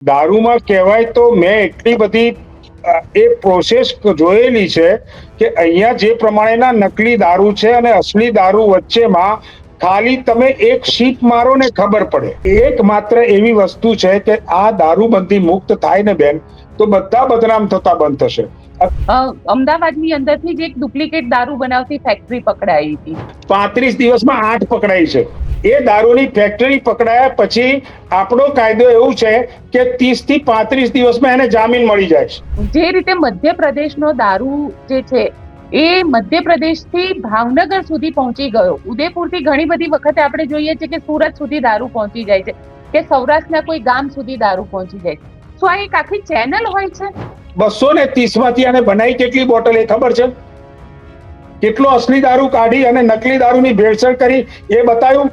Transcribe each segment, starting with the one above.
દારૂમાં કહેવાય તો મેં એટલી બધી એ પ્રોસેસ જોયેલી છે કે અહીંયા જે પ્રમાણેના નકલી દારૂ છે અને અસલી દારૂ વચ્ચેમાં ખાલી તમે એક શીપ મારો ને ખબર પડે. એક માત્ર એવી વસ્તુ છે કે આ દારૂબંધી મુક્ત થાય ને બેન, તો બધા બદનામ થતા બંધ થશે. અમદાવાદની અંદરથી જ એક ડુપ્લિકેટ દારૂ બનાવતી ફેક્ટરી પકડાઈ હતી. 35 દિવસમાં 8 પકડાઈ છે. એ દારૂની ફેક્ટરી પકડાયા પછી આપણો કાયદો એવું છે કે 30 થી 35 દિવસમાં એને જામીન મળી જાય છે. જે રીતે મધ્યપ્રદેશનો દારૂ જે છે એ મધ્યપ્રદેશથી ભાવનગર સુધી પહોંચી ગયો. ઉદયપુરથી ઘણી બધી વખતે આપણે જોઈએ છીએ કે સુરત સુધી દારૂ પહોંચી જાય છે, કે સૌરાષ્ટ્રના કોઈ ગામ સુધી દારૂ પહોંચી જાય છે. શું આ એક આખી ચેનલ હોય છે? 230 માંથી આને બનાવી કેટલી બોટલ એ ખબર છે? કેટલો અસલી દારૂ કાઢી અને નકલી દારૂની ભેળસેળ કરી એ બતાવ્યું.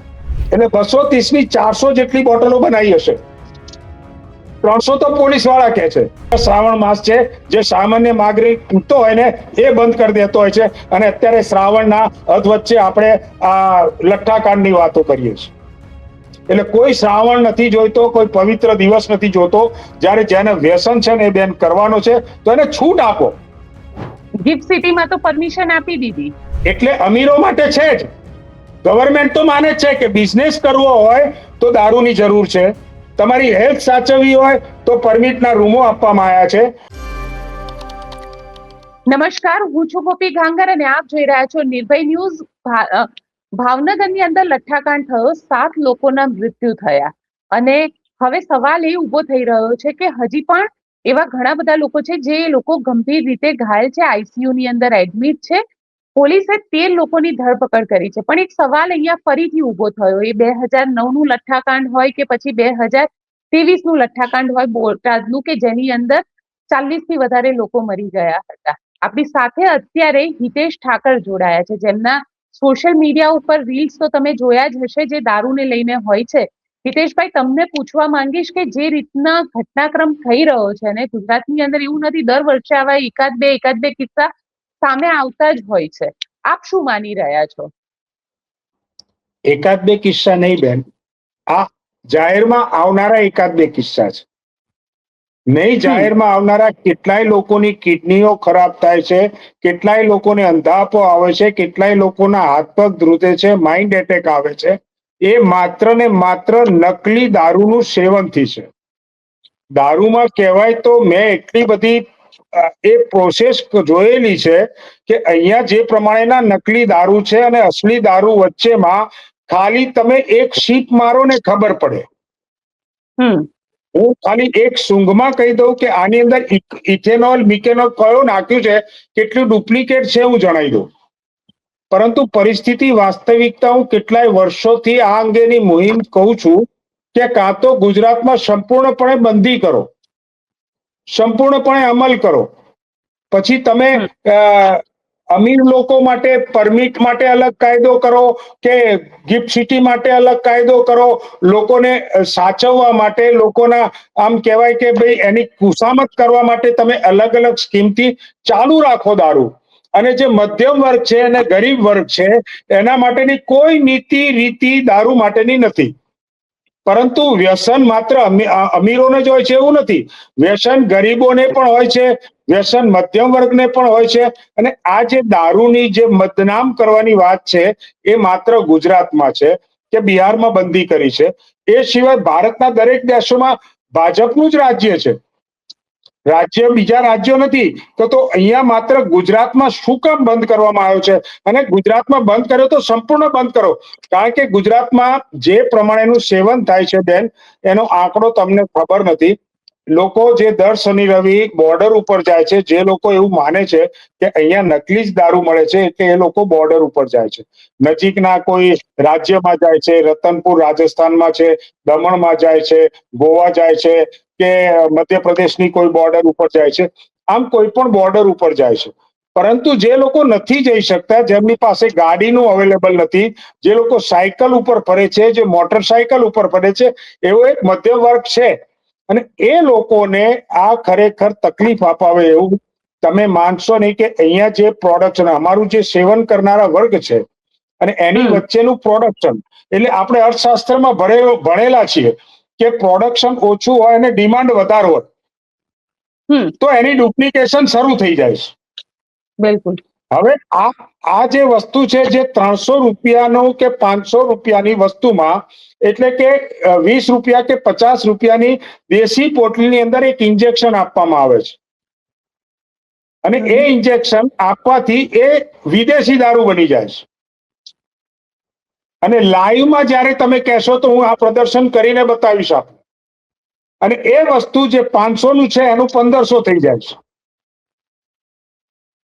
એટલે 230 ની 400 જેટલી બોટલો બનાવી હશે. 300 તો પોલીસ વાળા કહે છે. શ્રાવણ માસ છે, જે સામાન્ય નાગરિક પીતો હોય ને એ બંધ કરી દેતો હોય છે. અને અત્યારે શ્રાવણના અધ વચ્ચે આપણે આ લઠ્ઠાકાંડની વાતો કરીએ છીએ. એટલે કોઈ શ્રાવણ નથી જોઈતો, કોઈ પવિત્ર દિવસ નથી જોતો. જ્યારે જેને વ્યસન છે ને એ બેન કરવાનો છે તો એને છૂટ આપો. ગિફ્ટ સિટીમાં તો પરમિશન આપી દીધી. એટલે અમીરો માટે છે જ. ગવર્મેન્ટ તો માને છે કે બિઝનેસ કરવો હોય તો દારૂની જરૂર છે, તમારી હેલ્થ સાચવવી હોય તો પરમિટના રૂમો આપવામાં આવ્યા છે. નમસ્કાર, હું છું ગોપી ગાંગર અને આપ જોઈ રહ્યા છો નિર્ભય ન્યૂઝ. ભાવનગરની અંદર લઠ્ઠાકાંડ થયો, 7 લોકોના મૃત્યુ થયા અને હવે સવાલ એ ઉભો થઈ રહ્યો છે કે હજી પણ એવા ઘણા બધા લોકો છે જે લોકો ગંભીર રીતે ઘાયલ છે, આઈસીયુ ની અંદર એડમિટ છે. પોલીસે 13 લોકોની ધરપકડ કરી છે. પણ એક સવાલ અહીંયા ફરીથી ઉભો થયો, એ 2009 નું લઠ્ઠાકાંડ હોય કે પછી 2023 નું લઠ્ઠાકાંડ હોય બોટાદનું, કે જેની અંદર 40 થી વધારે લોકો મરી ગયા હતા. આપણી સાથે અત્યારે હિતેશ ઠાકર જોડાયા છે, જેમના સોશિયલ મીડિયા ઉપર રીલ્સ તો તમે જોયા જ હશે, જે દારૂને લઈને હોય છે. હિતેશભાઈ, તમને પૂછવા માંગીશ કે જે રીતના ઘટનાક્રમ થઈ રહ્યો છે, અને ગુજરાતની અંદર એવું નથી, દર વર્ષે આવા એકાદ બે કિસ્સા સામે આવતા જ હોય છે. આપ શું માની રહ્યા છો? એકાદ બે કિસ્સા નહીં બેન, આ જાહેરમાં આવનારા એકાદ બે કિસ્સા છે. નહીં, જાહેરમાં આવનારા કેટલાય લોકોની કિડનીઓ ખરાબ થાય છે, કેટલાય લોકોને અંધાપો આવે છે, કેટલાય લોકોના હાથ પગ ધ્રુજે છે, માઇન્ડ એટેક આવે છે. એ માત્ર ને માત્ર નકલી દારૂનું સેવનથી છે. દારૂમાં કહેવાય તો મેં એટલી બધી એ પ્રોસેસ જોયેલી છે કે અહીંયા જે પ્રમાણેના નકલી દારૂ છે અને અસલી દારૂ વચ્ચેમાં ખાલી તમે એક શીપ મારો ને ખબર પડે. હું ખાલી એક સૂંઘમાં કહી દઉં કે આની અંદર ઇથેનોલ મિકેનોલ કયો નાખ્યું છે, કેટલું ડુપ્લિકેટ છે, હું જણાવી દઉં. પરંતુ પરિસ્થિતિ, વાસ્તવિકતા, હું કેટલાય વર્ષોથી આ અંગેની મુહિમ કહું છું કે કાં તો ગુજરાતમાં સંપૂર્ણપણે બંધી કરો, સંપૂર્ણપણે અમલ કરો. પછી તમે અમીર લોકો માટે પરમિટ માટે અલગ કાયદો કરો, કે ગિફ્ટ સિટી માટે અલગ કાયદો કરો, લોકોને સાચવવા માટે, લોકોના આમ કહેવાય કે ભાઈ એની ખુશામત કરવા માટે તમે અલગ અલગ સ્કીમથી ચાલુ રાખો દારૂ. અને જે મધ્યમ વર્ગ છે અને ગરીબ વર્ગ છે એના માટેની કોઈ નીતિ રીતિ દારૂ માટેની નથી. પરંતુ વ્યસન માત્ર અમીરોને જ હોય છે એવું નથી. વ્યસન ગરીબોને પણ હોય છે, વ્યસન મધ્યમ વર્ગને પણ હોય છે. અને આ જે દારૂની જે બદનામ કરવાની વાત છે એ માત્ર ગુજરાતમાં છે કે બિહારમાં બંધી કરી છે. એ સિવાય ભારતના દરેક દેશોમાં ભાજપનું જ રાજ્ય છે, રાજ્ય બીજા રાજ્યો નથી. તો અહીંયા માત્ર ગુજરાતમાં શું કામ બંધ કરવામાં આવ્યો છે? અને ગુજરાતમાં બંધ કર્યો તો સંપૂર્ણ બંધ કરો. કારણ કે ગુજરાતમાં જે પ્રમાણેનું સેવન થાય છે બેન, એનો આંકડો તમને ખબર નથી. લોકો જે દર શનિ રવિ બોર્ડર ઉપર જાય છે, જે લોકો એવું માને છે કે અહીંયા નકલી જ દારૂ મળે છે, એટલે એ લોકો બોર્ડર ઉપર જાય છે. નજીકના કોઈ રાજ્યમાં જાય છે, રતનપુર રાજસ્થાનમાં છે, દમણમાં જાય છે, ગોવા જાય છે, કે મધ્યપ્રદેશની કોઈ બોર્ડર ઉપર જાય છે. આમ કોઈ પણ બોર્ડર ઉપર જાય છે. પરંતુ જે લોકો નથી જઈ શકતા, જેમની પાસે ગાડીનું અવેલેબલ નથી, જે લોકો સાયકલ ઉપર ફરે છે, જે મોટરસાયકલ ઉપર ફરે છે, એવો એક મધ્યમ વર્ગ છે. અને એ લોકોને આ ખરેખર તકલીફ અપાવે એવું તમે માનશો નહીં કે અહીંયા જે પ્રોડક્શન, અમારું જે સેવન કરનારા વર્ગ છે અને એની વચ્ચેનું પ્રોડક્શન, એટલે આપણે અર્થશાસ્ત્રમાં ભણેલા છીએ કે પ્રોડક્શન ઓછું હોય અને ડિમાન્ડ વધારે હોય તો એની ડુપ્લિકેશન શરૂ થઈ જાય છે. બિલકુલ. હવે આ જે વસ્તુ છે જે 300 રૂપિયાનું કે 500 રૂપિયાની વસ્તુમાં એટલે કે 20 રૂપિયા કે 50 રૂપિયાની દેશી પોટલીની અંદર એક ઇન્જેક્શન આપવામાં આવે છે અને એ ઇન્જેક્શન આપવાથી એ વિદેશી દારૂ બની જાય છે. અને લાઈવમાં જ્યારે તમે કહેશો તો હું આ પ્રદર્શન કરીને બતાવીશ આપને. અને એ વસ્તુ જે 500 નું છે એનું 1500 થઈ જાય છે.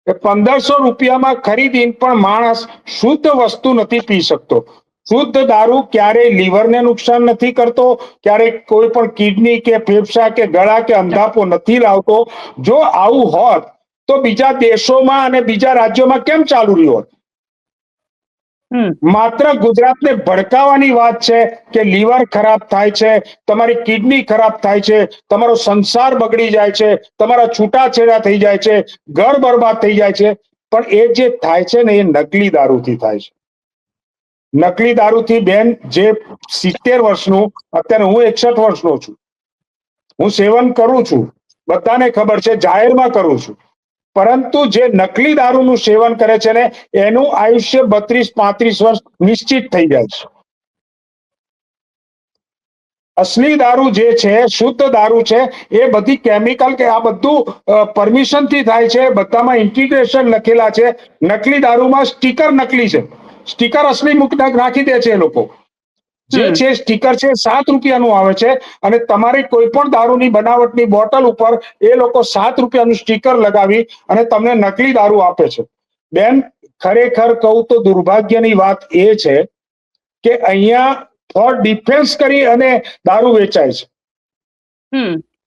એ 1500 રૂપિયામાં ખરીદીને પણ માણસ શુદ્ધ વસ્તુ નથી પી શકતો. શુદ્ધ દારૂ ક્યારેય લીવરને નુકસાન નથી કરતો, ક્યારેય કોઈ પણ કિડની કે ફેફસા કે ગળા કે અંધાપો નથી લાવતો. જો આવું હોત તો બીજા દેશોમાં અને બીજા રાજ્યોમાં કેમ ચાલુ રહ્યું હોત? માત્ર ગુજરાતને ભડકાવવાની વાત છે કે લીવર ખરાબ થાય છે, તમારી કિડની ખરાબ થાય છે, તમારો સંસાર બગડી જાય છે, તમારા છૂટાછેડા થઈ જાય છે, ઘર બરબાદ થઈ જાય છે. પણ એ જે થાય છે ને એ નકલી દારૂથી થાય છે. નકલી દારૂથી બેન, જે 70 વર્ષનું, અત્યારે હું 61 વર્ષનો છું, હું સેવન કરું છું, બધાને ખબર છે, જાહેરમાં કરું છું. પરંતુ જે નકલી દારૂનું સેવન કરે છે ને એનું આયુષ્ય 32-35 વર્ષ નિશ્ચિત થઈ જાય છે. અસલી દારૂ જે છે, શુદ્ધ દારૂ છે, એ બધી કેમિકલ કે આ બધું પરમિશન થી થાય છે, બધામાં ઇન્ટિગ્રેશન લખેલા છે. નકલી દારૂમાં સ્ટીકર નકલી છે, સ્ટીકર અસલી નાખી દે છે એ લોકો. જે છે સ્ટીકર છે 7 રૂપિયાનું આવે છે અને તમારી કોઈ પણ દારૂની બનાવટની બોટલ ઉપર એ લોકો 7 રૂપિયાનું સ્ટીકર લગાવી અને તમને નકલી દારૂ આપે છે. બેન, ખરેખર કહું તો દુર્ભાગ્યની વાત એ છે કે અહીંયા ફોર ડિફેન્સ કરી અને દારૂ વેચાય છે.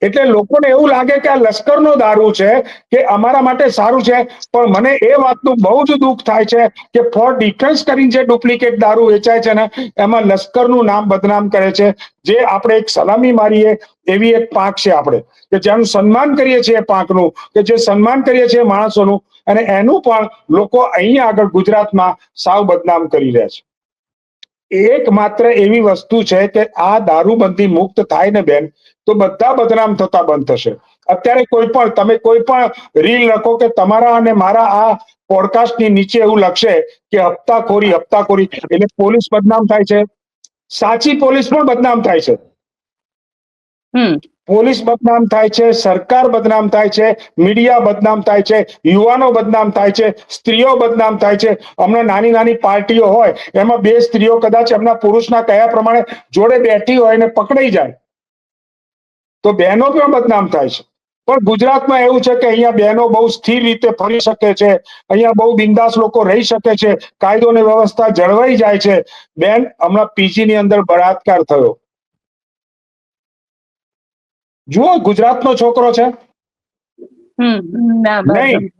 એટલે લોકોને એવું લાગે કે આ લશ્કરનો દારૂ છે કે અમારા માટે સારું છે. પણ મને એ વાતનું બહુ જ દુઃખ થાય છે કે ફોર ડિફેન્સ કરીને જે ડુપ્લિકેટ દારૂ વેચાય છે ને એમાં લશ્કરનું નામ બદનામ કરે છે. જે આપણે એક સલામી મારીએ એવી એક પાંખ છે આપણે, કે જેનું સન્માન કરીએ છીએ, પાંખનું કે જે સન્માન કરીએ છીએ માણસોનું, અને એનું પણ લોકો અહીંયા આગળ ગુજરાતમાં સાવ બદનામ કરી રહ્યા છે. એક માત્ર એવી વસ્તુ છે કે આ દારૂબંધી મુક્ત થાય ને બેન, તો બધા બદનામ થતા બંધ થશે. અત્યારે તમે કોઈ પણ રીલ લખો કે તમારા અને મારા આ પોડકાસ્ટની નીચે એવું લખશે કે હપ્તાખોરી એટલે પોલીસ બદનામ થાય છે, સાચી પોલીસ પણ બદનામ થાય છે. પોલીસ બદનામ થાય છે, સરકાર બદનામ થાય છે, મીડિયા બદનામ થાય છે, યુવાનો બદનામ થાય છે, સ્ત્રીઓ બદનામ થાય છે. હમણાં નાની નાની પાર્ટીઓ હોય એમાં 2 સ્ત્રીઓ કદાચ એમના પુરુષના કયા પ્રમાણે જોડે બેઠી હોય ને પકડાઈ જાય તો બહેનો પણ બદનામ થાય છે. પણ ગુજરાતમાં એવું છે કે અહીંયા બહેનો બહુ સ્થિર રીતે ફરી શકે છે, અહીંયા બહુ બિંદાસ લોકો રહી શકે છે, કાયદો અને વ્યવસ્થા જળવાઈ જાય છે. બેન, હમણાં પીજી ની અંદર બળાત્કાર થયો, જુઓ, ગુજરાતનો છોકરો છે. નહીં,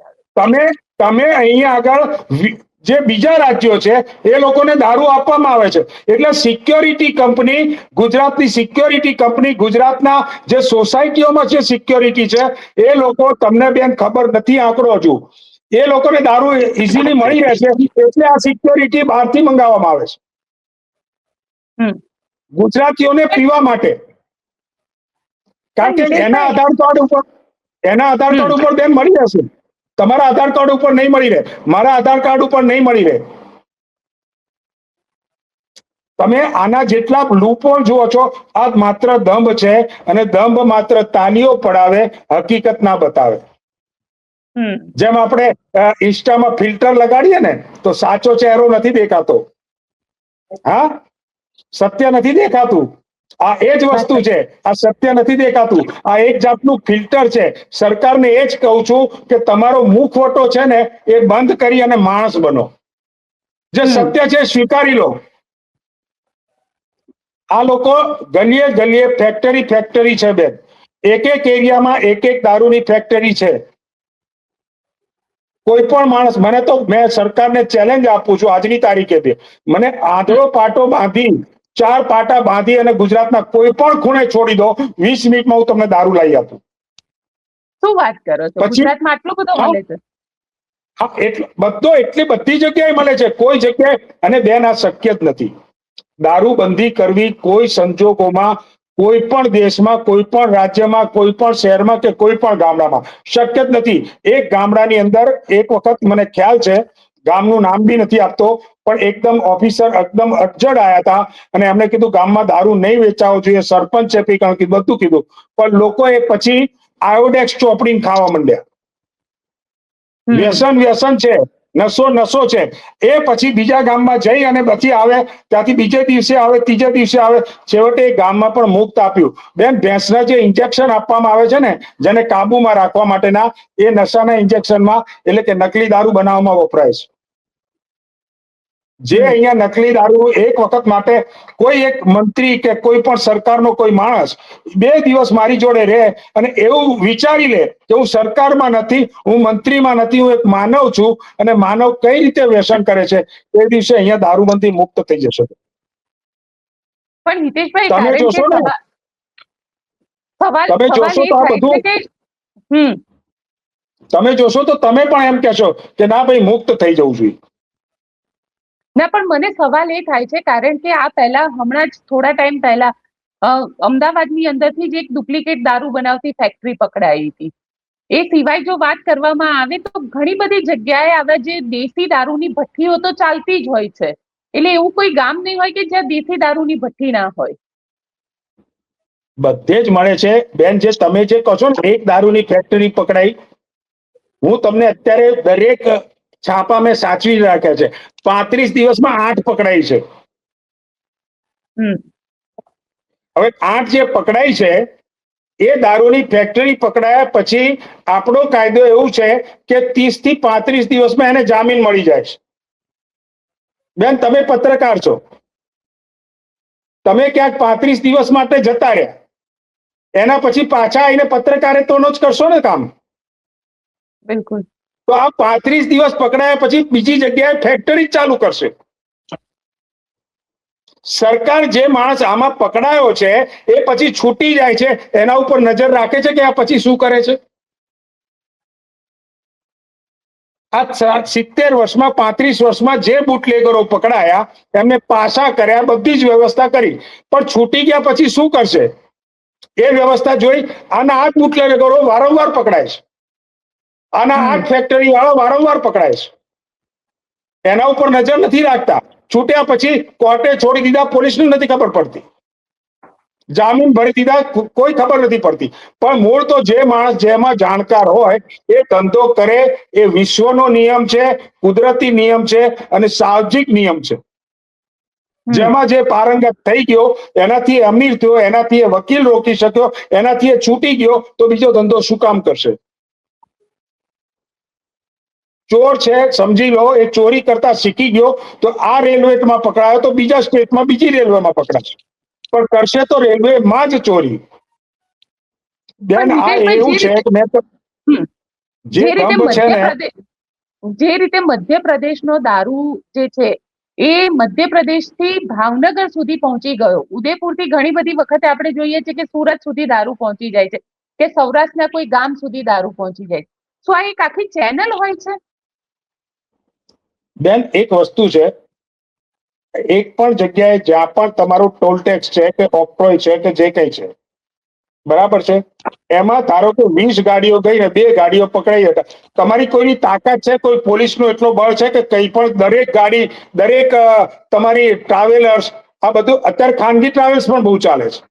તમે અહીંયા આગળ જે બીજા રાજ્યો છે એ લોકોને દારૂ આપવામાં આવે છે. એટલે સિક્યોરિટી કંપની, ગુજરાતની સિક્યોરિટી કંપની, ગુજરાતના જે સોસાયટીઓમાં જે સિક્યોરિટી છે એ લોકો, તમને બેન ખબર નથી આંકડો હજુ, એ લોકોને દારૂ ઇઝીલી મળી રહે છે એટલે આ સિક્યોરિટી બહારથી મંગાવવામાં આવે છે ગુજરાતીઓને પીવા માટે. કારણ કે એના આધાર કાર્ડ ઉપર બેન મળી જશે. તમારા આધાર કાર્ડ ઉપર નહીં મળી રહે, મારા આધાર કાર્ડ ઉપર નહીં મળી રહે. તમે આના જેટલા લૂપહોલ જુઓ છો, આ માત્ર દંભ છે અને દંભ માત્ર તાલીઓ પડાવે, હકીકત ના બતાવે. જેમ આપણે ઇન્સ્ટામાં ફિલ્ટર લગાડીએ ને તો સાચો ચહેરો નથી દેખાતો, હા, સત્ય નથી દેખાતું. આ એ જ વસ્તુ છે, આ સત્ય નથી દેખાતું, આ એક જાતનું ફિલ્ટર છે. સરકારને એ જ કહું છું કે તમારો મુખવટો છે ને એ બંધ કરી અને માણસ બનો. જે સત્ય છે સ્વીકારી લો. આ લોકો ગલીએ ગલીએ ફેક્ટરી છે બેન, એક એરિયામાં એક દારૂની ફેક્ટરી છે. કોઈ પણ માણસ, મેં સરકારને ચેલેન્જ આપું છું આજની તારીખે, મને આંધળો પાટો બાંધી, 4 પાટા બાંધી અને ગુજરાતના કોઈ પણ ખૂણે છોડી દો, 20 મિનિટમાં હું તમને દારૂ લાવી આપું. શું વાત કરો છો? ગુજરાતમાં આટલું બધું મળે છે? હા, એટલી બધી જગ્યાએ મળે છે, કોઈ જગ્યાએ. અને બેન, આ શક્ય જ નથી. દારૂબંધી કરવી કોઈ સંજોગોમાં કોઈ પણ દેશમાં, કોઈ પણ રાજ્યમાં, કોઈ પણ શહેરમાં કે કોઈ પણ ગામડામાં શક્ય જ નથી. એક ગામડાની અંદર એક વખત મને ખ્યાલ છે, ગામનું નામ બી નથી આપતો, પણ એકદમ ઓફિસર એકદમ અજડ આયા હતા અને એમણે કીધું ગામમાં દારૂ નહીં વેચાવો જોઈએ, સરપંચે કીધું, બધું કીધું, પણ લોકોએ પછી આયોડેક્સ ચોપડીને ખાવા માંડ્યા. વ્યસન વ્યસન છે, નશો નશો છે. એ પછી બીજા ગામમાં જઈ અને પછી આવે, ત્યાંથી બીજે દિવસે આવે, ત્રીજે દિવસે આવે, છેવટે એ ગામમાં પણ મુક્ત આપ્યું. બેન, ભેંસના જે ઇન્જેક્શન આપવામાં આવે છે ને, જેને કાબુમાં રાખવા માટેના, એ નશાના ઇન્જેક્શનમાં એટલે કે નકલી દારૂ બનાવવામાં વપરાય છે. જે અહીંયા નકલી દારૂ એક વખત માટે કોઈ એક મંત્રી કે કોઈ પણ સરકારનો કોઈ માણસ 2 દિવસ મારી જોડે રહે અને એવું વિચારી લે કે હું સરકારમાં નથી, હું મંત્રીમાં નથી, હું એક માનવ છું અને માનવ કઈ રીતે વ્યસન કરે છે, એ દિવસે અહીંયા દારૂબંધી મુક્ત થઈ જશે. પણ હિતેશભાઈ, તમે કારણ જોશો ને, કે સવાલ તમે સવાલ જોશો એ તો આ થાય બધું, છે કે તમે જોશો તો તમે પણ એમ કહેશો કે ના ભાઈ મુક્ત થઈ જવું જોઈએ. ના, પણ મને સવાલ એ થાય છે, કારણ કે આ પહેલા હમણાં જ થોડા ટાઈમ પહેલા અમદાવાદની અંદરથી જ એક ડુપ્લિકેટ દારૂ બનાવતી ફેક્ટરી પકડાઈ હતી. એ સિવાય જો વાત કરવામાં આવે તો ઘણી બધી જગ્યાએ આવા જે દેશી દારૂની ભઠ્ઠીઓ તો ચાલતી જ હોય છે. એટલે એવું કોઈ ગામ નહીં હોય કે જ્યાં દેશી દારૂની ભઠ્ઠી ના હોય. બધે જ મળે છે બેન. જે તમે જે કહો છો ને, એક દારૂની ફેક્ટરી પકડાઈ, હું તમને અત્યારે દરેક છાપા મેં સાચવી રાખ્યા છે. 35 દિવસમાં 8 પકડાઈ છે. હવે 8 જે પકડાઈ છે, એ દારૂની ફેક્ટરી પકડાયા પછી આપણો કાયદો એવું છે કે 30 થી 35 દિવસમાં એને જામીન મળી જાય છે. બેન, તમે પત્રકાર છો, તમે ક્યાંક 35 દિવસ માટે જતા રહ્યા, એના પછી પાછા આવીને પત્રકારિતાનો જ કરશો ને કામ. બિલકુલ. તો આ 35 દિવસ પકડાયા પછી બીજી જગ્યાએ ફેક્ટરી ચાલુ કરશે. સરકાર જે માણસ આમાં પકડાયો છે એ પછી છૂટી જાય છે, એના ઉપર નજર રાખે છે કે આ પછી શું કરે છે? આ 70 વર્ષમાં, 35 વર્ષમાં જે બુટલેગરો પકડાયા એમને પાછા કર્યા, બધી જ વ્યવસ્થા કરી, પણ છૂટી ગયા પછી શું કરશે એ વ્યવસ્થા જોઈ. આના 8 બુટલેગરો વારંવાર પકડાય છે, આના 8 ફેક્ટરી વાળા વારંવાર પકડાય છે, એના ઉપર નજર નથી રાખતા. છૂટ્યા પછી કોર્ટે છોડી દીધા, પોલીસને નથી ખબર પડતી, જામીન ભરી દીધા, કોઈ ખબર નથી પડતી. પણ મૂળ તો જે માણસ જેમાં જાણકાર હોય એ ધંધો કરે, એ વિશ્વનો નિયમ છે, કુદરતી નિયમ છે અને સાહજિક નિયમ છે. જેમાં જે પારંગત થઈ ગયો, એનાથી અમીર થયો, એનાથી એ વકીલ રોકી શક્યો, એનાથી એ છૂટી ગયો, તો બીજો ધંધો શું કામ કરશે? ચોર છે, સમજી લો, એ ચોરી કરતા શીખી ગયો તો આ રેલવેમાં પકડાયો તો બીજા સ્ટેટમાં બીજી રેલવેમાં પકડાશે, પણ કરશે તો રેલવેમાં જ ચોરી. બેન, આ એવું છે કે મેં જે ગંભ છે ને, જે રીતે મધ્યપ્રદેશનો દારૂ જે છે એ મધ્યપ્રદેશથી ભાવનગર સુધી પહોંચી ગયો. ઉદયપુરથી ઘણી બધી વખતે આપણે જોઈએ છીએ કે સુરત સુધી દારૂ પહોંચી જાય છે, કે સૌરાષ્ટ્રના કોઈ ગામ સુધી દારૂ પહોંચી જાય. શું આ એક આખી ચેનલ હોય છે? બેન, એક વસ્તુ છે, એક પણ જગ્યાએ જ્યાં પણ તમારો ટોલ ટેક્સ છે કે ઓક્ટ્રોય છે કે જે કઈ છે, બરાબર છે, એમાં ધારો કે 20 ગાડીઓ ગઈ ને 2 ગાડીઓ પકડાઈ હતા, તમારી કોઈની તાકાત છે, કોઈ પોલીસનો એટલો બળ છે કે કઈ પણ દરેક ગાડી, દરેક તમારી ટ્રાવેલર્સ, આ બધું અત્યારે ખાનગી ટ્રાવેલ્સ પણ બહુ ચાલે છે,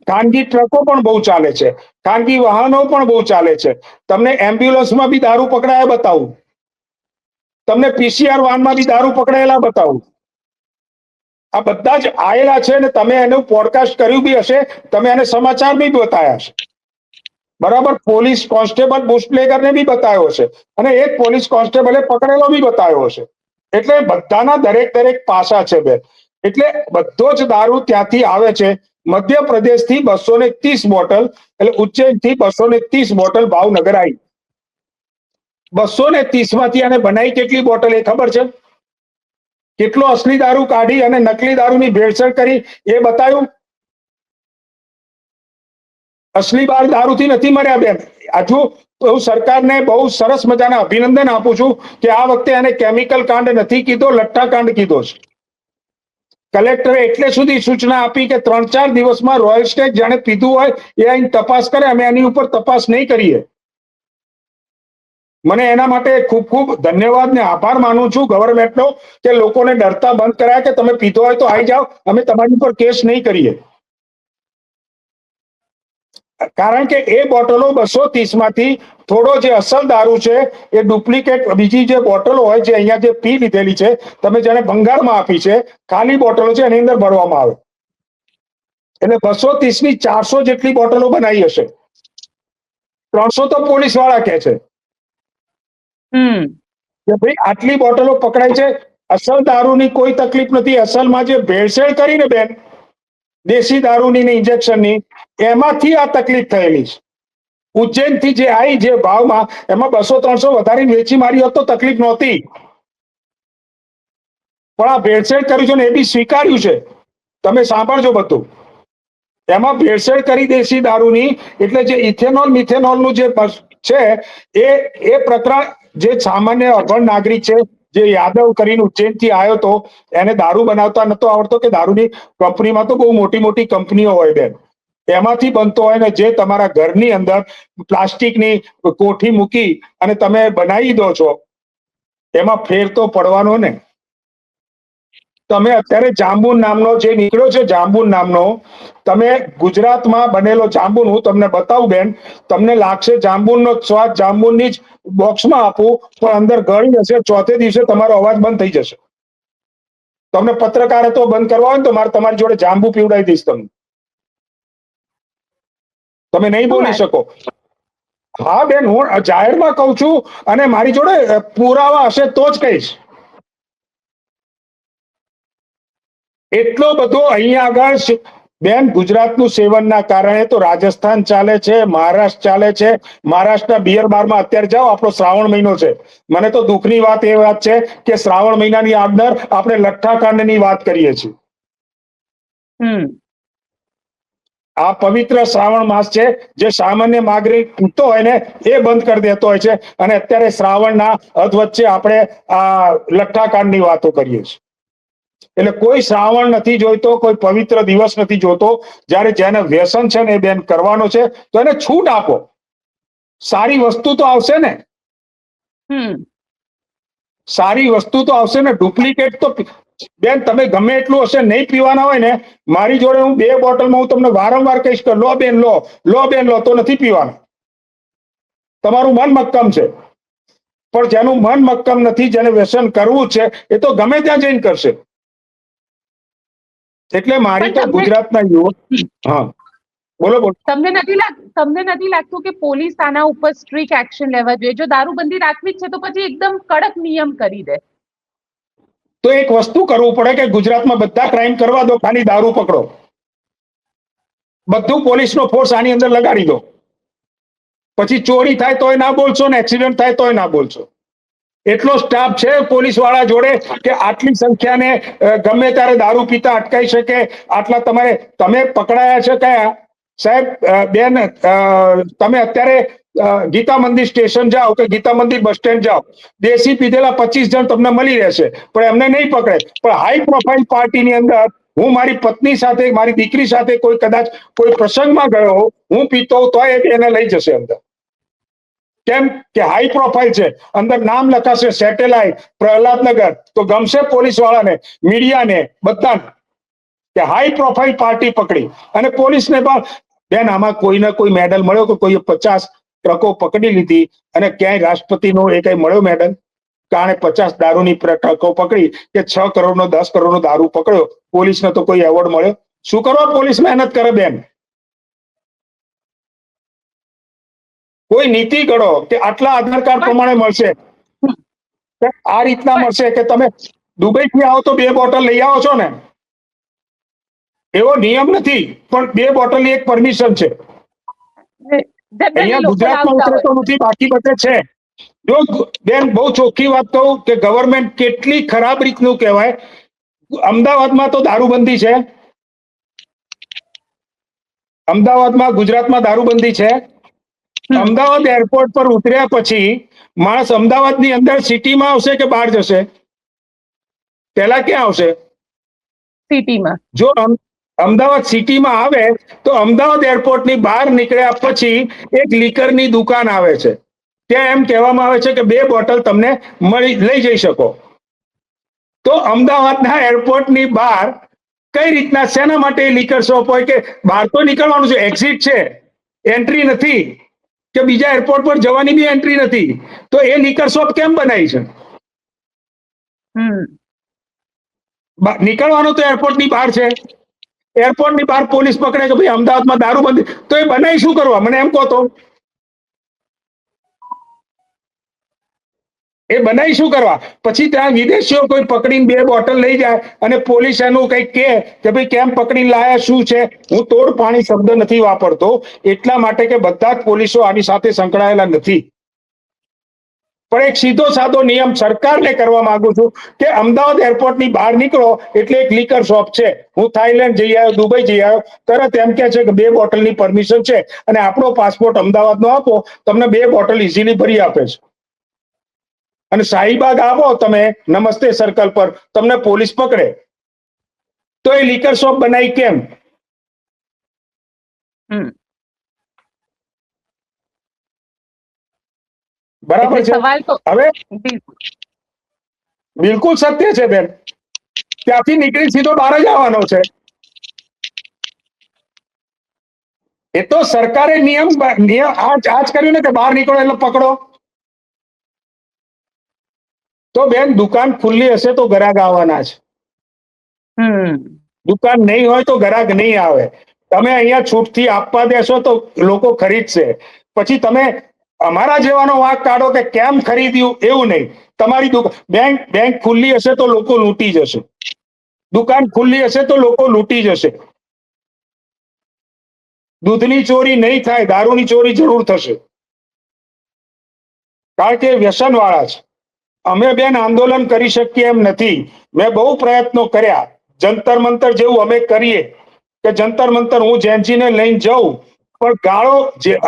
ખાનગી ટ્રકો પણ બહુ ચાલે છે, ખાનગી વાહનો પણ બહુ ચાલે છે. તમને એમ્બ્યુલન્સમાં બી દારૂ પકડાયા બતાવું, તમને પીસીઆર વાનમાં બી દારૂ પકડાયેલા બતાવું. આ બધા જ આયેલા છે ને તમે એનું પોડકાસ્ટ કર્યું બી હશે, તમે એને સમાચાર બી બતાવ્યા છે, બરાબર. પોલીસ કોન્સ્ટેબલ બુટલેગરને બી બતાવ્યો છે અને એક પોલીસ કોન્સ્ટેબલે પકડેલો બી બતાવ્યો છે. એટલે બધાના દરેક પાસા છે બેન. એટલે બધો જ દારૂ ત્યાંથી આવે છે. મધ્યપ્રદેશથી 230 બોટલ, એટલે ઉજ્જૈનથી 230 બોટલ ભાવનગર આવી. 230 માંથી આને બનાવી કેટલી બોટલ એ ખબર છે? કેટલો અસલી દારૂ કાઢી અને નકલી દારૂની ભેળસેળ કરી એ બતાવ્યું. અસલી બાર દારૂથી નથી મર્યા બેન. હજુ હું સરકારને બહુ સરસ મજાના અભિનંદન આપું છું કે આ વખતે એને કેમિકલ કાંડ નથી કીધો, લઠ્ઠા કાંડ કીધો છે. કલેક્ટરે એટલે સુધી સૂચના આપી કે 3-4 દિવસમાં રોયલ સ્ટેગ જાણે પીધું હોય એ આઈને તપાસ કરે, અમે એની ઉપર તપાસ નહીં કરીએ. મને એના માટે ખૂબ ખૂબ ધન્યવાદ ને આભાર માનું છું ગવર્મેન્ટનો કે લોકોને ડરતા બંધ કરાયા કે તમે પીધો હોય તો આવી જાઓ, અમે તમારી ઉપર કેસ નહીં કરીએ. કારણ કે એ બોટલો 230 માંથી થોડો જે અસલ દારૂ છે એ ડુપ્લિકેટ બીજી જે બોટલો હોય છે, અહીંયા જે પી લીધેલી છે, તમે જેને ભંગારમાં આપી છે, ખાલી બોટલો છે એની અંદર ભરવામાં આવે. એટલે 230 ની 400 જેટલી બોટલો બનાવી હશે. 300 તો પોલીસ વાળા કહે છે કે ભાઈ આટલી બોટલો પકડાય છે. અસલ દારૂની કોઈ તકલીફ નથી. અસલમાં જે ભેળસેળ કરીને બેન દેશી દારૂની ને ઇન્જેક્શનની, એમાંથી આ તકલીફ થયેલી છે. ઉજ્જૈનથી જે આવી જે ભાવમાં, એમાં 200-300 વધારે વેચી મારી હોત તો તકલીફ નહોતી. પણ આ ભેળસેળ કર્યું છે ને એ બી સ્વીકાર્યું છે. તમે સાંભળજો બધું. એમાં ભેળસેળ કરી દેશી દારૂની, એટલે જે ઇથેનોલ મિથેનોલનું જે છે એ પ્રકરણ જે સામાન્ય અભણ નાગરિક છે, જે યાદવ કરીને ઉજ્જૈનથી આવ્યો તો, એને દારૂ બનાવતા નતો આવડતો કે દારૂની કંપનીમાં તો બહુ મોટી મોટી કંપનીઓ હોય બેન, એમાંથી બનતો હોય ને જે તમારા ઘરની અંદર પ્લાસ્ટિકની કોઠી મૂકી અને તમે બનાવી દો છો, એમાં ફેર તો પડવાનો ને. તમે અત્યારે જાંબુન નામનો જે નીકળ્યો છે, જાંબુન નામનો, તમે ગુજરાતમાં બનેલો જાંબુન હું તમને બતાવું બેન, તમને લાગશે જાંબુનનો સ્વાદ જાંબુનની જ બોક્સમાં આપું, પણ અંદર ગળી હશે, ચોથે દિવસે તમારો અવાજ બંધ થઈ જશે. તમને પત્રકારે તો બંધ કરવા હોય ને તો મારે તમારી જોડે જાંબુ પીવડાવી દઈશ તમને. તમે નહીં બોલી શકો. હા બેન, હું જાહેરમાં કહું છું અને મારી જોડે પુરાવા હશે તો જ કહીશ. એટલો બધો અહીંયા આગળ બેન ગુજરાતનું સેવનના કારણે તો રાજસ્થાન ચાલે છે, મહારાષ્ટ્ર ચાલે છે. મહારાષ્ટ્રના બિયર બારમાં અત્યારે જાઓ, આપણો શ્રાવણ મહિનો છે. મને તો દુઃખની વાત એ વાત છે કે શ્રાવણ મહિનાની અંદર આપણે લઠ્ઠાકાંડની વાત કરીએ છીએ. આ પવિત્ર શ્રાવણ માસ છે, જે સામાન્ય નાગરિક પીતો હોય ને એ બંધ કરી દેતો હોય છે, અને અત્યારે શ્રાવણના અધ વચ્ચે આપણે આ લઠ્ઠાકાંડની વાતો કરીએ છીએ. એટલે કોઈ શ્રાવણ નથી જોઈતો, કોઈ પવિત્ર દિવસ નથી જોતો. જ્યારે જેને વ્યસન છે ને એ બેન કરવાનો છે તો એને છૂટ આપો. સારી વસ્તુ તો આવશે ને, સારી વસ્તુ તો આવશે ને. ડુપ્લિકેટ તો બેન તમે ગમે એટલું હશે નહીં પીવાના હોય ને, મારી જોડે હું 2 બોટલમાં હું તમને વારંવાર કહીશ કે લો બેન લો, લો બેન લો, તો નથી પીવાના. તમારું મન મક્કમ છે. પણ જેનું મન મક્કમ નથી, જેને વ્યસન કરવું છે, એ તો ગમે ત્યાં જઈને કરશે. એટલે મારી તો ગુજરાતના યુવક, હા બોલો બોલો. તમને નથી લાગતું કે પોલીસ આના ઉપર સ્ટ્રિક્ટ એક્શન લેવા જોઈએ? જો દારૂબંધી રાખવી જ છે તો પછી એકદમ કડક નિયમ કરી દે. તો એક વસ્તુ કરવું પડે કે ગુજરાતમાં બધા ક્રાઇમ કરવા દો, ખાલી દારૂ પકડો. બધું પોલીસનો ફોર્સ આની અંદર લગાડી દો. પછી ચોરી થાય તોય ના બોલશો ને એક્સિડન્ટ થાય તોય ના બોલશો. એટલો સ્ટાફ છે પોલીસ વાળા જોડે કે આટલી સંખ્યાને ગમે ત્યારે દારૂ પીતા અટકાઈ શકે. આટલા તમે પકડાયા છે કયા સાહેબ? બેન તમે અત્યારે ગીતા મંદિર સ્ટેશન જાઓ કે ગીતા મંદિર બસ સ્ટેન્ડ જાઓ, દેશી પીધેલા 25 જણ તમને મળી રહેશે, પણ એમને નહીં પકડે. પણ હાઈ પ્રોફાઇલ પાર્ટીની અંદર હું મારી પત્ની સાથે, મારી દીકરી સાથે કોઈ કદાચ કોઈ પ્રસંગમાં ગયો, હું પીતો તો એને લઈ જશે અંદર. કેમ કે હાઈ પ્રોફાઇલ છે, અંદર નામ લખાશે સેટેલાઇટ પ્રહલાદનગર, તો ગમશે પોલીસ વાળાને, મીડિયાને, બધાને કે હાઈ પ્રોફાઇલ પાર્ટી પકડી. અને પોલીસને પણ બેન આમાં કોઈને કોઈ મેડલ મળ્યો કે કોઈ 50 ટ્રકો પકડી લીધી અને ક્યાંય રાષ્ટ્રપતિનો એ કઈ મળ્યો મેડલ? કારણ 50 દારૂની ટ્રકો પકડી કે 6 કરોડનો 10 કરોડનો દારૂ પકડ્યો, પોલીસને તો કોઈ એવોર્ડ મળ્યો? શું કરવા પોલીસ મહેનત કરે બેન? કોઈ નીતિ ઘડો કે આટલા આધાર કાર્ડ પ્રમાણે મળશે, આ રીતના મળશે કે તમે દુબઈથી આવો તો 2 બોટલ લઈ આવો છો ને, એવો નિયમ નથી, પણ 2 બોટલની એક પરમિશન છે. અહીંયા ગુજરાતમાં ઉતરતો નથી, બાકી બધે છે. જો બેન બહુ ચોખ્ખી વાત કહું કે ગવર્મેન્ટ કેટલી ખરાબ રીતનું કહેવાય. અમદાવાદમાં તો દારૂબંધી છે, અમદાવાદમાં ગુજરાતમાં દારૂબંધી છે. અમદાવાદ એરપોર્ટ પર ઉતર્યા પછી માણસ અમદાવાદની અંદર સિટીમાં આવશે કે બહાર જશે? પહેલા ક્યાં આવશે? સિટીમાં જો અમદાવાદ સિટીમાં આવે તો અમદાવાદ એરપોર્ટની બહાર નીકળ્યા પછી એક લીકરની દુકાન આવે છે. ત્યાં એમ કહેવામાં આવે છે કે 2 બોટલ તમને લઈ જઈ શકો. તો અમદાવાદના એરપોર્ટની બહાર કઈ રીતના શેના માટે લીકર શોપ હોય? કે બહાર તો નીકળવાનું છે, એક્ઝિટ છે, એન્ટ્રી નથી, કે બીજા એરપોર્ટ પર જવાની બી એન્ટ્રી નથી. તો એ લીકર શોપ કેમ બનાવી છે? નીકળવાનું તો એરપોર્ટની બહાર છે. એરપોર્ટની બહાર પોલીસ પકડે કે ભાઈ અમદાવાદમાં દારૂબંધી, તો એ બનાવી શું કરવા? મને એમ કહો તો. એ બનાવી શું કરવા? પછી ત્યાં વિદેશીઓ કોઈ પકડીને 2 બોટલ લઈ જાય અને પોલીસ એનું કંઈક કહે કે ભાઈ કેમ પકડીને લાયા, શું છે? હું તોડ પાણી શબ્દ નથી વાપરતો એટલા માટે કે બધા જ પોલીસો આની સાથે સંકળાયેલા નથી. પણ એક સીધો સાદો નિયમ સરકારને કરવા માંગુ છું કે અમદાવાદ એરપોર્ટની બહાર નીકળો એટલે એક લીકર શોપ છે. હું થાઈલેન્ડ જઈ આવ્યો, દુબઈ જઈ આવ્યો, તરત એમ કે છે કે 2 બોટલની પરમિશન છે અને આપણો પાસપોર્ટ અમદાવાદનો આપો, તમને 2 બોટલ ઇઝીલી ભરી આપે છે. અને શાહીબાગ આવો તમે નમસ્તે સર્કલ પર, તમને પોલીસ પકડે. તો એ લીકર શોપ બનાવી કેમ? બરાબર છે. હવે બિલકુલ સત્ય છે બેન. ત્યાંથી નીકળી સીધો બહાર જ આવવાનો છે. એ તો સરકારે નિયમ આજ કર્યું ને કે બહાર નીકળો એટલે પકડો. તો બેન દુકાન ખુલ્લી હશે તો ગ્રાહક આવવાના છે. દુકાન નહીં હોય તો ગ્રાહક નહીં આવે. તમે અહીંયા છૂટથી આપવા દેશો તો લોકો ખરીદશે. પછી તમે અમારા જેવાનો વાંક કાઢો કે કેમ ખરીદ્યું, એવું નહીં. તમારી બેંક ખુલ્લી હશે તો લોકો લૂંટી જશે. દુકાન ખુલ્લી હશે તો લોકો લૂંટી જશે. દૂધની ચોરી નહીં થાય, દારૂની ચોરી જરૂર થશે, કારણ કે વ્યસન વાળા છે. અમે બેન આંદોલન કરી શકીએ એમ નથી. મેં બહુ પ્રયત્નો કર્યા. જંતર મંતર જેવું અમે કરીએ કે જંતર મંતર હું જેનજીને લઈને જાઉં, પણ ગાળો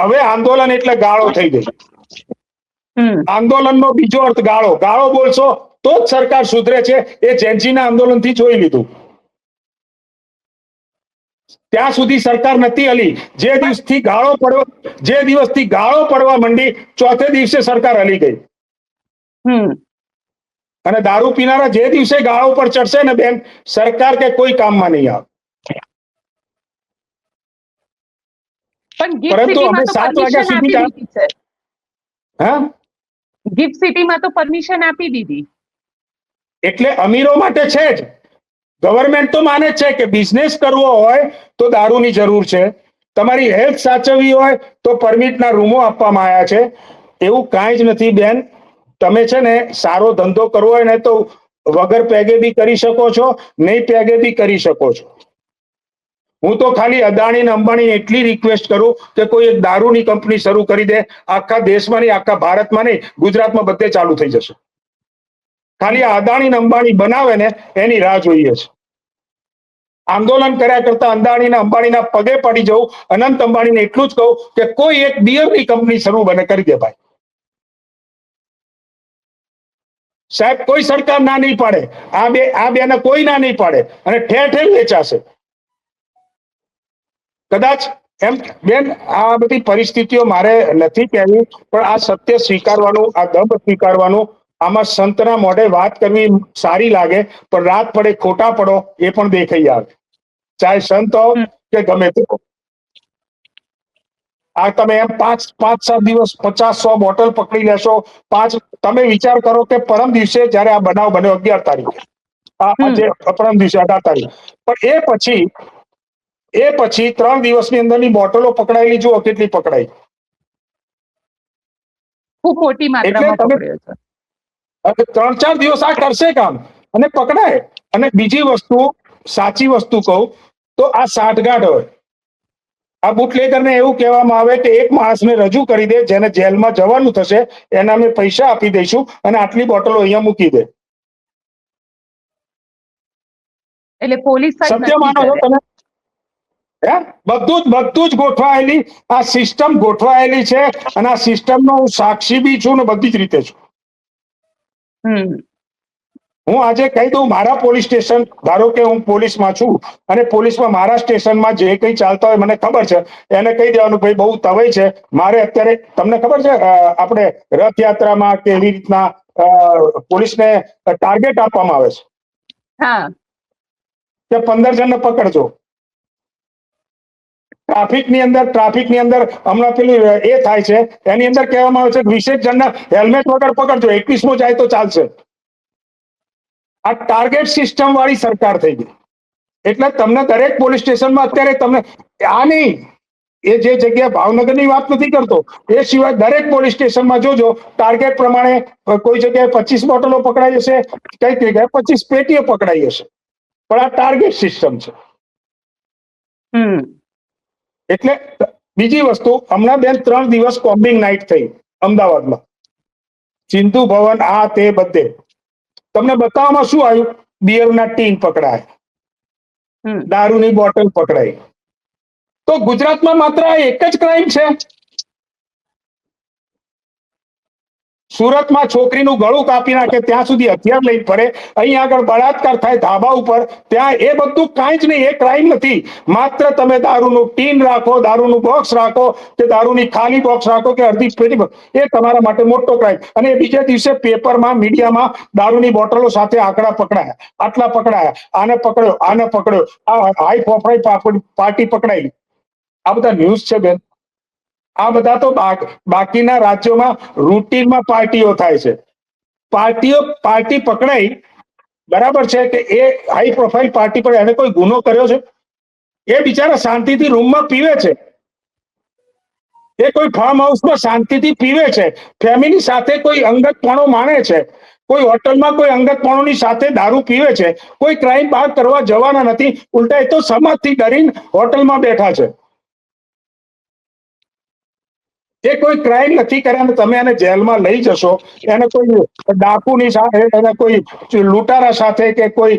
હવે આંદોલન એટલે ગાળો થઈ ગઈ. આંદોલનનો બીજો અર્થ ગાળો. ગાળો બોલશો તો જ સરકાર સુધરે છે. એ જેનજીના આંદોલનથી જોઈ લીધું. ત્યાં સુધી સરકાર નથી હલી. જે દિવસથી ગાળો પડવા માંડી, ચોથે દિવસે સરકાર હલી ગઈ. અને દારૂ પીનારા જે દિવસે ગાળો પર ચડશે ને બેન, સરકાર કે કોઈ કામમાં નહીં આવે. પરંતુ અમે 7 વાગ્યા સુધી ગિફ્ટ સિટીમાં તો પરમિશન આપી દીધી. એટલે અમીરો માટે છે જ. ગવર્મેન્ટ તો માને છે કે બિઝનેસ કરવો હોય તો દારૂની જરૂર છે, તમારી હેલ્થ સાચવવી હોય તો પરમિટના રૂમો આપવામાં આવ્યા છે. એવું કાંઈ જ નથી બેન. તમે છે ને સારો ધંધો કરવો હોય ને તો વગર પેગે બી કરી શકો છો, નહીં પેગે બી કરી શકો છો. હું તો ખાલી અદાણી ને અંબાણી એટલી રિક્વેસ્ટ કરું કે કોઈ એક દારૂની કંપની શરૂ કરી દે. આખા દેશમાં નહીં, આખા ભારતમાં નહીં, ગુજરાતમાં બધે ચાલુ થઈ જશે. ખાલી આ અદાણી ને અંબાણી બનાવે ને એની રાહ જોઈએ છે. આંદોલન કર્યા કરતા અદાણી ને અંબાણીના પગે પડી જવું. અનંત અંબાણીને એટલું જ કહું કે કોઈ એક બિયરની કંપની શરૂ કરી દે ભાઈ. સાહેબ કોઈ સરકાર ના નહીં પાડે, આ બેને કોઈ ના નહીં પાડે અને ઠેર ઠેર વેચાશે. કદાચ એમ બેન આ બધી પરિસ્થિતિઓ મારે નથી કહેવી, પણ આ સત્ય સ્વીકારવાનું, આ દંભ સ્વીકારવાનું. આમાં સંતના મોઢે વાત કરવી સારી લાગે, પણ રાત પડે ખોટા પડો એ પણ દેખાઈ આવે. ચાહે સંત હો કે ગમે તે. આ તમે એમ 5-7 દિવસ 50-100 બોટલ પકડી લેશો. તમે વિચાર કરો કે પરમ દિવસે જયારે આ બનાવ બન્યો 11 તારીખે, પરમ દિવસે 18 તારીખ, પણ એ પછી 3 દિવસની અંદરની બોટલો પકડાયેલી જુઓ કેટલી પકડાઈ. ખૂબ મોટી માત્રામાં પકડ્યો છે. 3-4 દિવસ આ કરશે કામ અને પકડાય. અને બીજી વસ્તુ, સાચી વસ્તુ કહું તો આ સાઠગાંઠ હોય. આ બુટલેગરને એવું કહેવામાં આવે કે એક માણસને રજૂ કરી દે, જેને જેલમાં જવાનું થશે એના અમે પૈસા આપી દઈશું અને આટલી બોટલો અહીંયા મૂકી દે. એટલે પોલીસ સત્ય માનો છો તમે? બધું જ ગોઠવાયેલી આ સિસ્ટમ ગોઠવાયેલી છે અને આ સિસ્ટમનો હું સાક્ષી બી છું ને બધી જ રીતે છું. હું આજે કહી દઉં, મારા પોલીસ સ્ટેશન, ધારો કે હું પોલીસમાં છું અને પોલીસમાં મારા સ્ટેશનમાં જે કંઈ ચાલતા હોય મને ખબર છે, એને કહી દેવાનું ભાઈ બહુ તવાઈ છે, મારે અત્યારે, તમને ખબર છે આપણે રથયાત્રામાં કે એવી રીતના પોલીસને ટાર્ગેટ આપવામાં આવે છે હા, કે 15 જણને પકડજો. ટ્રાફિકની અંદર હમણાં પેલું એ થાય છે, એની અંદર કહેવામાં આવે છે કે 20 જણના હેલ્મેટ વગર પકડજો, 21મો જાય તો ચાલશે. આ ટાર્ગેટ સિસ્ટમ વાળી સરકાર થઈ ગઈ. એટલે તમને દરેક પોલીસ સ્ટેશનમાં અત્યારે તમને આ નહીં, એ જે જગ્યાએ ભાવનગરની વાત નથી કરતો, એ સિવાય દરેક પોલીસ સ્ટેશનમાં જોજો ટાર્ગેટ પ્રમાણે કોઈ જગ્યાએ 25 બોટલો પકડાઈ હશે, કઈ જગ્યાએ 25 પેટીઓ પકડાઈ હશે, પણ આ ટાર્ગેટ સિસ્ટમ છે. એટલે બીજી વસ્તુ, હમણાં બેન 3 દિવસ કોમ્બિંગ નાઇટ થઈ અમદાવાદમાં, સિંધુ ભવન, આ તે બધે. તમને બતાવવામાં શું આવ્યું? બિયરના ટીન પકડાય, દારૂની બોટલ પકડાઈ. તો ગુજરાતમાં માત્ર એક જ ક્રાઇમ છે. સુરતમાં છોકરીનું ગળું કાપી નાખે ત્યાં સુધી હથિયાર લઈને ફરે, અહીં આગળ બળાત્કાર થાય ધાબા ઉપર, ત્યાં એ બધું કાંઈ જ નહીં, એ ક્રાઇમ નથી. માત્ર તમે દારૂનું ટીન રાખો, દારૂનું બોક્સ રાખો, કે દારૂની ખાલી બોક્સ રાખો કે અડધી પેટી, એ તમારા માટે મોટો ક્રાઇમ. અને બીજા દિવસે પેપરમાં, મીડિયામાં દારૂની બોટલો સાથે આંકડા પકડાયા, આટલા પકડાયા, આને પકડ્યો, આ હાઈ પ્રોફાઇલ પાર્ટી પકડાઈ. આ બધા ન્યૂઝ છે બેન. આ બધા તો બાકીના રાજ્યોમાં રૂટીનમાં પાર્ટીઓ થાય છે. પાર્ટી પકડાઈ, બરાબર છે, કે એ હાઈ પ્રોફાઇલ પાર્ટી પર એને કોઈ ગુનો કર્યો છે? એ બિચારા શાંતિથી રૂમમાં પીવે છે, એ કોઈ ફાર્મ હાઉસમાં શાંતિથી પીવે છે, ફેમિલી સાથે કોઈ અંગતપણો માણે છે, કોઈ હોટલમાં કોઈ અંગતપણોની સાથે દારૂ પીવે છે, કોઈ ક્રાઇમ બહાર કરવા જવાના નથી, ઉલટા એ તો સમાજથી ડરીને હોટલમાં બેઠા છે. એ કોઈ ક્રાઇમ નથી કર્યા અને તમે એને જેલમાં લઈ જશો, એને કોઈ ડાકુની સાથે, એને કોઈ લૂંટારા સાથે, કે કોઈ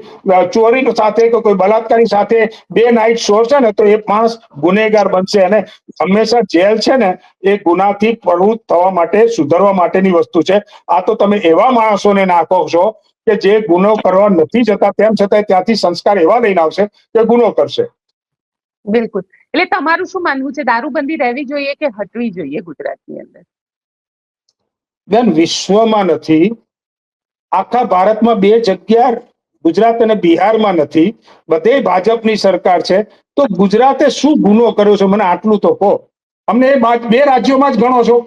ચોરી સાથે, કે કોઈ બલાત્કારી સાથે 2 નાઇટ શો છે ને, તો એ માણસ ગુનેગાર બનશે. અને હંમેશા જેલ છે ને, એ ગુનાથી પ્રવૃત્ત થવા માટે, સુધરવા માટેની વસ્તુ છે. આ તો તમે એવા માણસોને નાખો છો કે જે ગુનો કરવા નથી જતા, તેમ છતાં ત્યાંથી સંસ્કાર એવા લઈને આવશે કે ગુનો કરશે. બિલકુલ. એટલે તમારું શું માનવું છે, દારૂબંધી રહેવી જોઈએ કે હટવી જોઈએ ગુજરાતની અંદર? બેન, વિશ્વમાં નથી, આખા ભારતમાં 2 જગ્યા ગુજરાત અને બિહારમાં નથી, બધે ભાજપની સરકાર છે. તો ગુજરાતે શું ગુનો કર્યો છે મને આટલું તો કહો. અમને એ 2 રાજ્યોમાં જ ગણો છો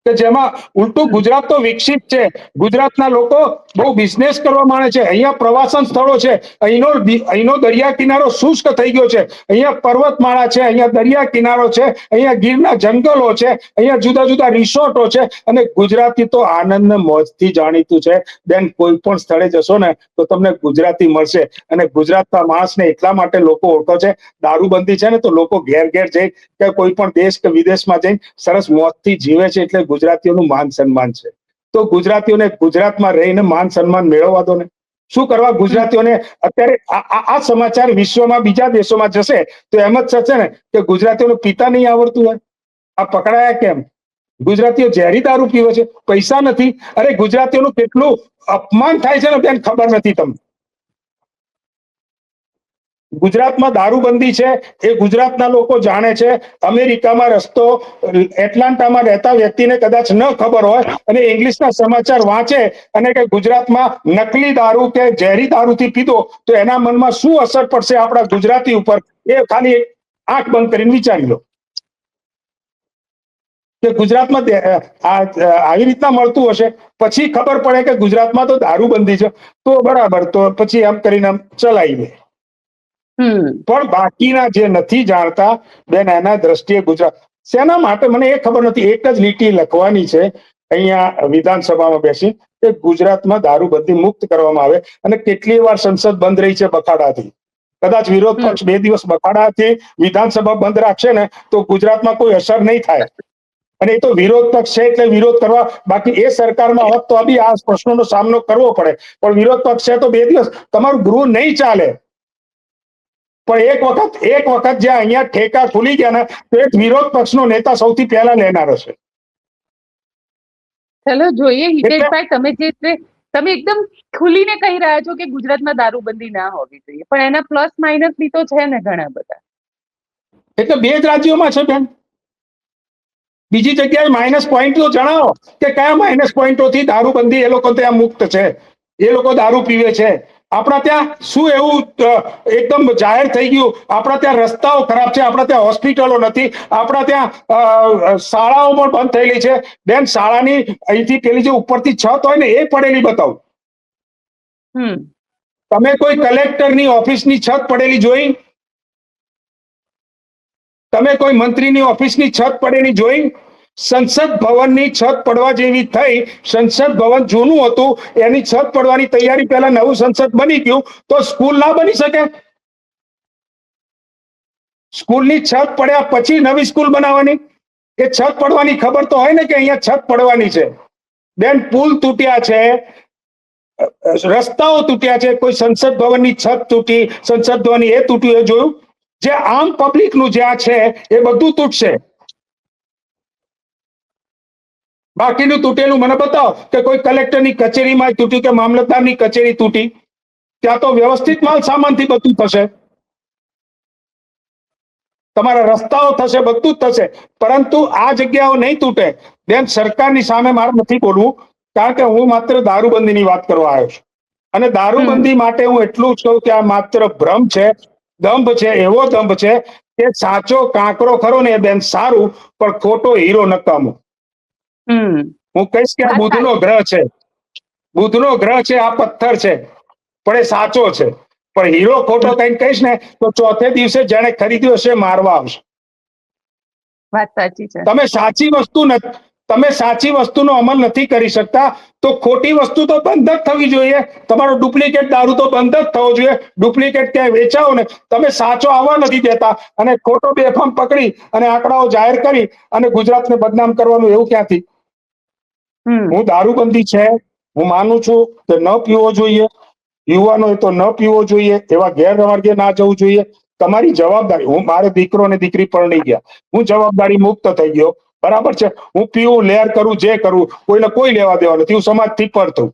કે જેમાં ઉલટું ગુજરાત તો વિકસિત છે, ગુજરાતના લોકો બહુ બિઝનેસ કરવા માંગે છે, અહીંયા પ્રવાસન સ્થળો છે, અહીંનો દરિયા કિનારો શુષ્ક થઈ ગયો છે, અહીંયા પર્વતમાળા છે, અહીંયા દરિયા કિનારો છે, અહીંયા ગીરના જંગલો છે, અહીંયા જુદા જુદા રિસોર્ટો છે. અને ગુજરાતી તો આનંદ ને મોજથી જાણીતું છે બેન. કોઈ પણ સ્થળે જશો ને તો તમને ગુજરાતી મળશે. અને ગુજરાતના માણસને એટલા માટે લોકો ઓળખો છે, દારૂબંધી છે ને તો લોકો ઘેર ઘેર જઈ કે કોઈ પણ દેશ કે વિદેશમાં જઈને સરસ મોજથી જીવે છે. એટલે ગુજરાતીઓનું માન સન્માન છે. તો ગુજરાતીઓને ગુજરાતમાં રહીને માન સન્માન મેળવવા દો ને. શું કરવા ગુજરાતીઓને અત્યારે આ સમાચાર વિશ્વમાં બીજા દેશોમાં જશે તો એમ જ થશે ને કે ગુજરાતીઓને પિતા નહીં આવડતું હોય. આ પકડાયા કેમ? ગુજરાતીઓ ઝેરી દારૂ પીવે છે, પૈસા નથી. અરે ગુજરાતીઓનું કેટલું અપમાન થાય છે ને બેન, ખબર નથી તમને. ગુજરાતમાં દારૂબંધી છે એ ગુજરાતના લોકો જાણે છે. અમેરિકામાં રસ્તો, એટલાન્ટામાં રહેતા વ્યક્તિને કદાચ ન ખબર હોય અને ઇંગ્લિશના સમાચાર વાંચે અને કે ગુજરાતમાં નકલી દારૂ કે ઝેરી દારૂથી પીધો તો એના મનમાં શું અસર પડશે આપણા ગુજરાતી ઉપર, એ ખાલી આંખ બંધ કરીને વિચારી લો કે ગુજરાતમાં આવી રીતના મળતું હશે. પછી ખબર પડે કે ગુજરાતમાં તો દારૂબંધી છે, તો બરાબર, તો પછી એમ કરીને ચલાવી લે. પણ બાકીના જે નથી જાણતા બેન, એના દ્રષ્ટિએ ગુજરાત શેના માટે મને એ ખબર નથી. એક જ લીટી લખવાની છે અહીંયા વિધાનસભામાં બેસી કે ગુજરાતમાં દારૂબંધી મુક્ત કરવામાં આવે. અને કેટલી વાર સંસદ બંધ રહી છે બખાડાથી. કદાચ વિરોધ પક્ષ 2 દિવસ બખાડાથી વિધાનસભા બંધ રાખશે ને તો ગુજરાતમાં કોઈ અસર નહીં થાય. અને એ તો વિરોધ પક્ષ છે એટલે વિરોધ કરવા, બાકી એ સરકારમાં હોત તો બી આ પ્રશ્નોનો સામનો કરવો પડે. પણ વિરોધ પક્ષ છે તો 2 દિવસ તમારું ગૃહ નહીં ચાલે. પણ એક વખત જ્યાં અહીંયા ઠેકા ખુલી ગયા ને તો એક વિરોધ પક્ષનો નેતા સૌથી પહેલા લેનારો છે. ચલો જોઈએ હિતેશભાઈ, તમે જે તમે એકદમ ખુલીને કહી રહ્યા છો કે ગુજરાતમાં દારૂબંધી ના હોવી જોઈએ, પણ એના પ્લસ માઇનસ બી તો છે ને ઘણા બધા. એટલે 2 જ રાજ્યોમાં છે બેન. બીજી જગ્યાએ માઇનસ પોઈન્ટ તો જણાવો કે કયા માઇનસ પોઈન્ટોથી દારૂબંધી એ લોકો ત્યાં મુક્ત છે, એ લોકો દારૂ પીવે છે. આપણા ત્યાં શું એવું એકદમ જાહેર થઈ ગયું? આપણા ત્યાં રસ્તાઓ ખરાબ છે, આપણા ત્યાં હોસ્પિટલો નથી, આપણા ત્યાં શાળાઓ પણ બંધ થયેલી છે. બેન, શાળાની અહીંથી પેલી જે ઉપરથી છત હોય ને એ પડેલી બતાવો. તમે કોઈ કલેક્ટરની ઓફિસની છત પડેલી જોઈ? તમે કોઈ મંત્રીની ઓફિસની છત પડેલી જોઈ? સંસદ ભવનની છત પડવા જેવી થઈ. સંસદ ભવન જૂનું હતું, એની છત પડવાની તૈયારી, પહેલા નવું સંસદ બની ગયું, તો સ્કૂલ ના બની શકે? સ્કૂલની છત પડ્યા પછી નવી સ્કૂલ બનાવવાની? એ છત પડવાની ખબર તો હોય ને કે અહીંયા છત પડવાની છે. બેન, પુલ તૂટ્યા છે, રસ્તાઓ તૂટ્યા છે, કોઈ સંસદ ભવનની છત તૂટી, સંસદ ભવનની એ તૂટ્યું, એ જોયું? જે આમ પબ્લિક નું જ્યાં છે એ બધું તૂટશે. બાકીનું તૂટેલું મને બતાવો કે કોઈ કલેક્ટરની કચેરીમાં તૂટ્યું કે મામલતદારની કચેરી તૂટી. ત્યાં તો વ્યવસ્થિત માલ સામાનથી બધું થશે, તમારા રસ્તાઓ થશે, બધું જ થશે, પરંતુ આ જગ્યાઓ નહીં તૂટે. બેન, સરકારની સામે મારે નથી બોલવું, કારણ કે હું માત્ર દારૂબંધીની વાત કરવા આવ્યો છું. અને દારૂબંધી માટે હું એટલું જ કહું કે આ માત્ર ભ્રમ છે, દંભ છે, એવો દંભ છે કે સાચો કાંકરો ખરો ને એ બેન સારું, પણ ખોટો હીરો નકામો. હું કહીશ કે આ બુધનો ગ્રહ છે, બુધનો ગ્રહ છે, આ પથ્થર છે, પણ એ સાચો છે. પણ હીરો ખોટો કઈ કહીશ ને તો ચોથે દિવસે જેને ખરીદ્યો હશે મારવા આવશે. વાત સાચી છે. તમે સાચી વસ્તુનો અમલ નથી કરી શકતા, તો ખોટી વસ્તુ તો બંધ જ થવી જોઈએ. તમારો ડુપ્લિકેટ દારૂ તો બંધ જ થવો જોઈએ. ડુપ્લિકેટ ક્યાંય વેચાવો ને, તમે સાચો આવવા નથી દેતા અને ખોટો બેફામ પકડી અને આંકડાઓ જાહેર કરી અને ગુજરાતને બદનામ કરવાનું, એવું ક્યાંથી? હું દારૂબંધી છે, હું માનું છું કે ન પીવો જોઈએ, યુવાનોએ તો ન પીવો જોઈએ, એવા ગેરમાર્ગે ના જવું જોઈએ. તમારી જવાબદારી, હું, મારે દીકરો અને દીકરી પરણી ગયા, હું જવાબદારી મુક્ત થઈ ગયો, બરાબર છે. હું પીવું, લેર કરું, જે કરું, કોઈને કોઈ લેવા દેવા નથી, હું સમાજથી પર થઉં.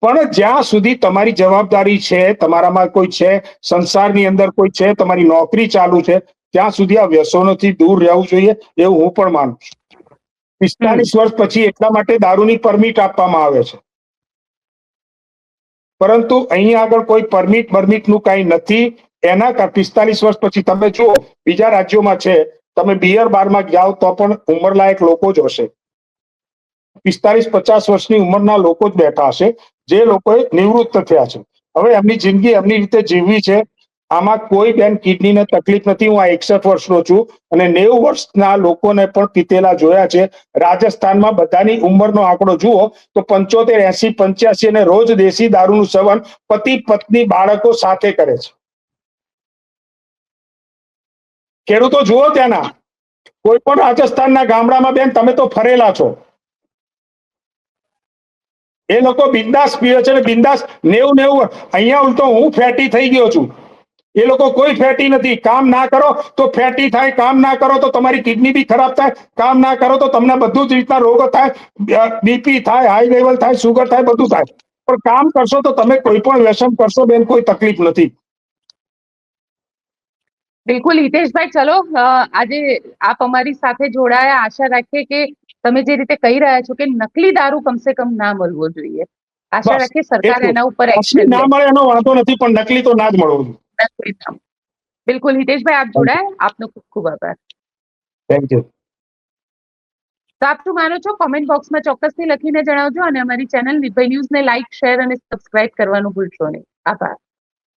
પણ જ્યાં સુધી તમારી જવાબદારી છે, તમારામાં કોઈ છે, સંસારની અંદર કોઈ છે, તમારી નોકરી ચાલુ છે, ત્યાં સુધી આ વ્યસનોથી દૂર રહેવું જોઈએ, એવું હું પણ માનું છું. 45 વર્ષ પછી એટલા માટે દારૂની પરમિટ આપવામાં આવે છે, પરંતુ અહીંયા આગળ કોઈ પરમિટનું કઈ નથી. એના 45 વર્ષ પછી તમે જુઓ બીજા રાજ્યોમાં છે, તમે બિયર બારમાં જાઓ તો પણ ઉંમરલાયક લોકો જ હશે, 45-50 વર્ષની ઉંમરના લોકો જ બેઠા હશે, જે લોકોએ નિવૃત્ત થયા છે. હવે એમની જિંદગી એમની રીતે જીવવી છે. આમાં કોઈ બેન કિડનીને તકલીફ નથી. હું આ 61 વર્ષનો છું અને 90 વર્ષના લોકોને પણ પીતેલા જોયા છે. રાજસ્થાનમાં બધાની ઉંમરનો આંકડો જુઓ તો 75, 80, 85 અને રોજ દેશી દારૂનું સેવન પતિ પત્ની બાળકો સાથે કરે છે. ખેડૂતો જુઓ ત્યાંના, કોઈ પણ રાજસ્થાનના ગામડામાં બેન તમે તો ફરેલા છો, એ લોકો બિંદાસ પીવે છે, બિંદાસ 90. અહીંયા ઉલટો હું ફેટી થઈ ગયો છું, એ લોકો કોઈ ફેટી નથી. કામ ના કરો તો ફેટી થાય, કામ ના કરો તો તમારી કિડની બી ખરાબ થાય, કામ ના કરો તો તમને બધું જ રીતના રોગો થાય, બીપી થાય, હાઈ લેવલ થાય, સુગર થાય, બધું થાય. પણ કામ કરશો તો તમે કોઈ પણ વ્યસન કરશો બેન, કોઈ તકલીફ નથી. બિલકુલ હિતેશભાઈ, ચલો આજે આપ અમારી સાથે જોડાયા. આશા રાખીએ કે તમે જે રીતે કહી રહ્યા છો કે નકલી દારૂ કમસે કમ ના મળવો જોઈએ, આશા રાખીએ સરકાર એના ઉપર એક્શન ના મળે એનો વાંધો નથી, પણ નકલી તો ના જ મળવું જોઈએ. બિલકુલ હિતેશભાઈ, આપ જોડાયા, આપનો ખૂબ ખૂબ આભાર. Thank you. તો આપ શું માનો છો, કોમેન્ટ બોક્સમાં ચોક્કસથી લખીને જણાવજો અને અમારી ચેનલ નિર્ભય ન્યૂઝને લાઇક, શેર અને સબસ્ક્રાઇબ કરવાનું ભૂલશો નહીં. આભાર.